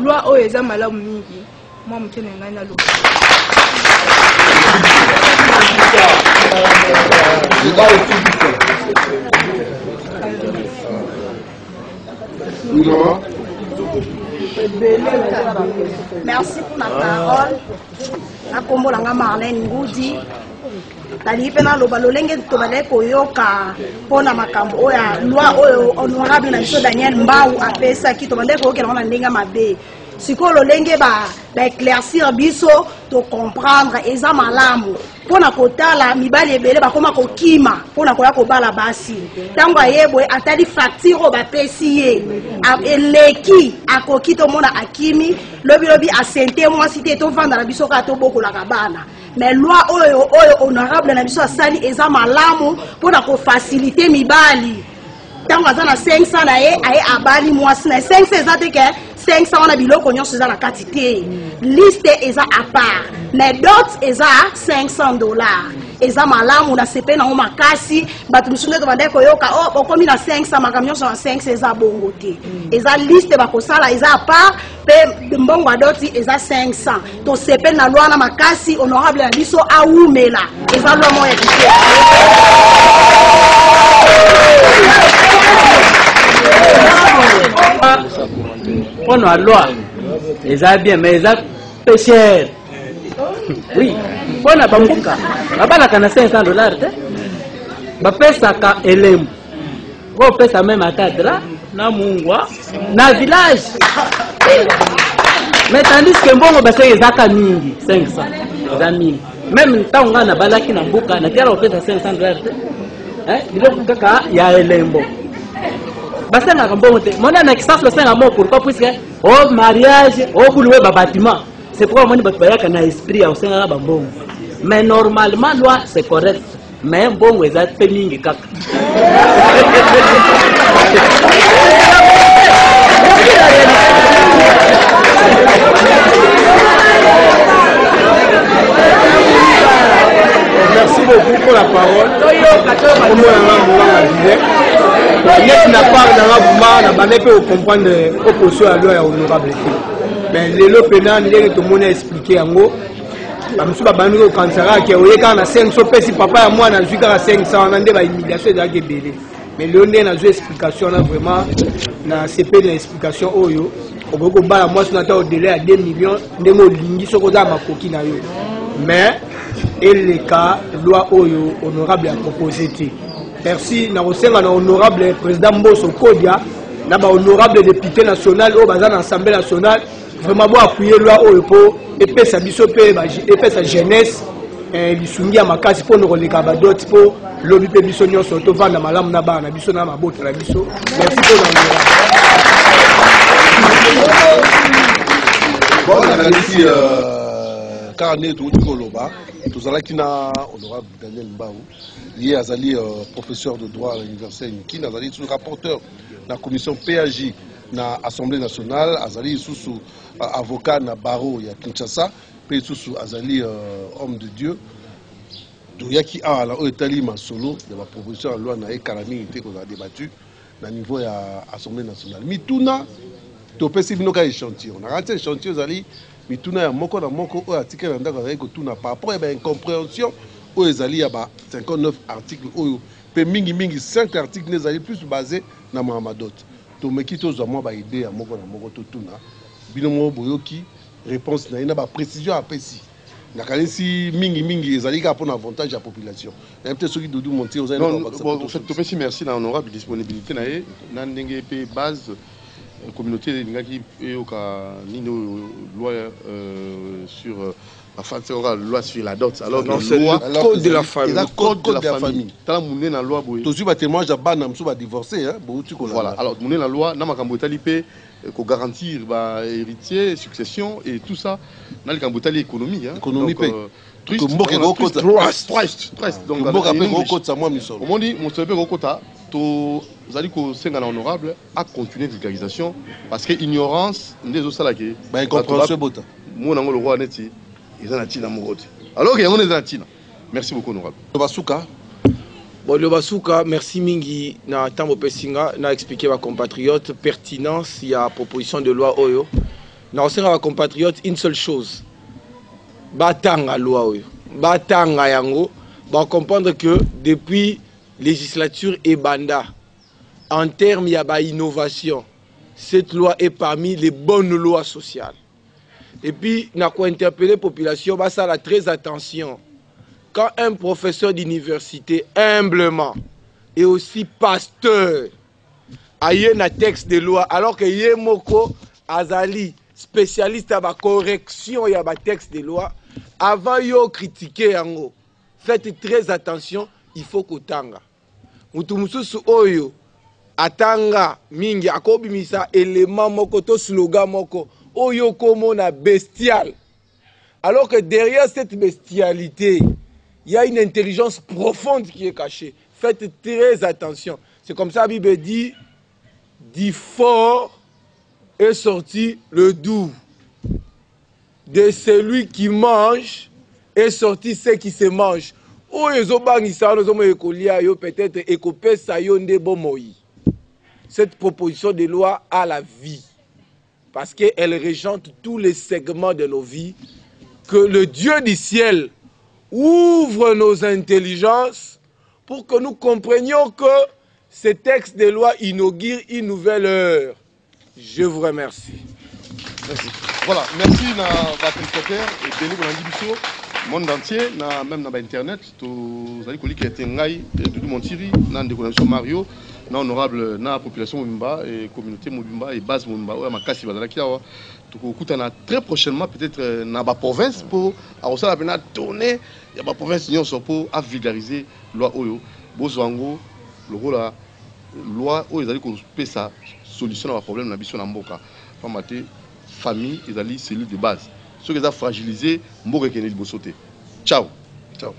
loi o eza malamu mingi moi mukene ngai na lo Merci pour la parole. Na kombo langa Marlène Ngoudi. Tali pena loba lolenge tobale koyoka pona makambo oya loi oyo honorable na biso Daniel Mbau apesa ki tobande koyoka na ndenga mabe. Siko lolenge ba éclaircir biso to comprendre eza malamu pona kotala mibali ebele bakoma kokima pona koya kobala basi tango ayebwe atali facture ba pesi ye eleki akoki to mona akimi lobi asente moi cité to vanda na biso ka to bokola kabana mais loi oyo honorable na biso asali eza malamu pona ko faciliter mibali tango azana 500 na ye aye abali mwasi na 500 eza te ke 500 wana biloko nyonso eza na kati te liste eza à part mais dot eza $500 eza malamu na sepe na makasi bato misusu nde tobande koyoka okomi na 500 makambo nyonso na 500 eza bongo te eza liste bakosala eza à part mpe mbongo adoti eza 500 tosepe na lwa na makasi honorable na biso awumela eza lwa moya kite on a loi eza bien mais eza peu cher oui on a bambuka babalaka na $500 te bapesaka elemu bopesa même atadra na mungwa na village mais tandis que mbongo baseke ezaka mingi 500 eza mingi même ntango nga nabalaki na mbuka natiala kopesa $500 te biloko kaka ya elembo basengaka mbongo te mona na kisasa basenga mo pourquoi puisque au mariage au buluwe ba bâtiment c'est pourquoi moni bato bayaka na esprit ya osenga ba mbongo mais normalement loi c'est correct mais mbongo eza pe mingi kaka Merci beaucoup pour la parole. Net n'a pas dans la bande peut comprendre opposition à loi honorable. Mais les lois pénales, les tout le monde a expliqué en gros. Monsieur Babani au cancer qui est quand on a 500 si papa et moi on a vu qu'à 500 on a des humiliations de la guébélé. Mais le nez n'a pas explication là vraiment na CP de l'explication oyo. Au beaucoup bas moi on a au délai à 2 millions de mots lingi sur côté ma coquille na yo. Mais et les cas loi oyo honorable a proposé. Merci na osenga na honorable président Mboso Kodia na ba honorable député national au bazan assemblée nationale vraiment bon appuyer loi oyo po epesa biso pe epesa jeunesse lisungi ya makasi po no koleka ba dot po lobi pe biso nyonso to vanda malamu na bana biso na mabota na biso merci pour la ici carnet tout koloba tozalaki na honorable Daniel Mbau lié azali professeur de droit à l'université Niki azali sous rapporteur de la commission PAJ na Assemblée nationale azali sous avocat na barreau ya Kinshasa pe sous azali homme de Dieu doyaki a la etali masolo de la proposition de loi na ekalami été qu'on a débattu na niveau ya Assemblée nationale mituna to pesi binoka échantillon on a raté échantillon azali mituna ya moko na moko o article na ndaka azali kotuna par rapport à incompréhension o ezali ya ba 59 articles oyo pe mingi 5 articles nezali plus basé na Mahamadot to meki to zwa ba idée ya moko na moko to tuna bino mo boyoki réponse na ina ba précision a pesi na kanisi mingi ezali ka pour avantage à population na peut-être ceux qui doudou monter aux non bon en fait to pesi merci na honorable disponibilité na ye na ndenge pe base communauté de Ngaki Eoka Nino loi sur enfin c'est la loi sur la dot alors non c'est le code de la famille le code de la famille tala mune na loi boye tozu ba témoignage ya bana mso ba divorcer hein beaucoup ko voilà alors mune na loi na makambo tali pe ko garantir ba héritier succession et tout ça na le kambo tali économie hein économie pe triste donc mboka pe ko kota moi misolo on dit mon sebe ko kota to zali ko senga na honorable à continuer vulgarisation parce que ignorance ndezo sala ke ba incompréhension bota mona ngolo roi neti ezana tina mokote alors que yango ezana tina merci beaucoup honorable basuka bon le basuka merci mingi na tambo pesinga na expliquer ba compatriotes pertinence il y a proposition de loi oyo na osenga ba compatriotes une seule chose batanga loi oyo batanga yango ba comprendre que depuis législature et banda en termes il y a ba innovation cette loi est parmi les bonnes lois sociales. Et puis, il faut interpeller la population, ça a très attention. Quand un professeur d'université, humblement, et aussi pasteur, a un texte de loi, alors que Yemoko Azali, spécialiste à la correction, il y a un texte de loi, avant de critiquer, faites très attention, il faut que tanga. Mutumususu oyo, atanga mingi, akobimisa, élément moko, to slogan moko, oyo komona bestial. Alors que derrière cette bestialité, il y a une intelligence profonde qui est cachée. Faites très attention. C'est comme ça la Bible dit, du fort est sorti le doux. De celui qui mange est sorti ce qui se mange. Cette proposition de loi a la vie. Parce qu'elle régente tous les segments de nos vies. Que le Dieu du ciel ouvre nos intelligences pour que nous comprenions que ce texte de loi inaugure une nouvelle heure. Je vous remercie. Merci. Voilà, merci à votre secrétaire et béni pour le monde entier, même dans Internet. Vous allez dire que Ngai, Doudou Montiri, dans la Mario, dans honorable na population Mumba et communauté Mumba et base Mumba, ouais, ma casse va là. Très prochainement peut-être dans la province pour à tourner il y a la province pour vulgariser loi oyo bozwango le la loi oyo ezali ko pesa solution à problème na biso na mboka famate famille ezali cellule de base ceux qui ont fragilisé mboka keneli bosote ciao ciao.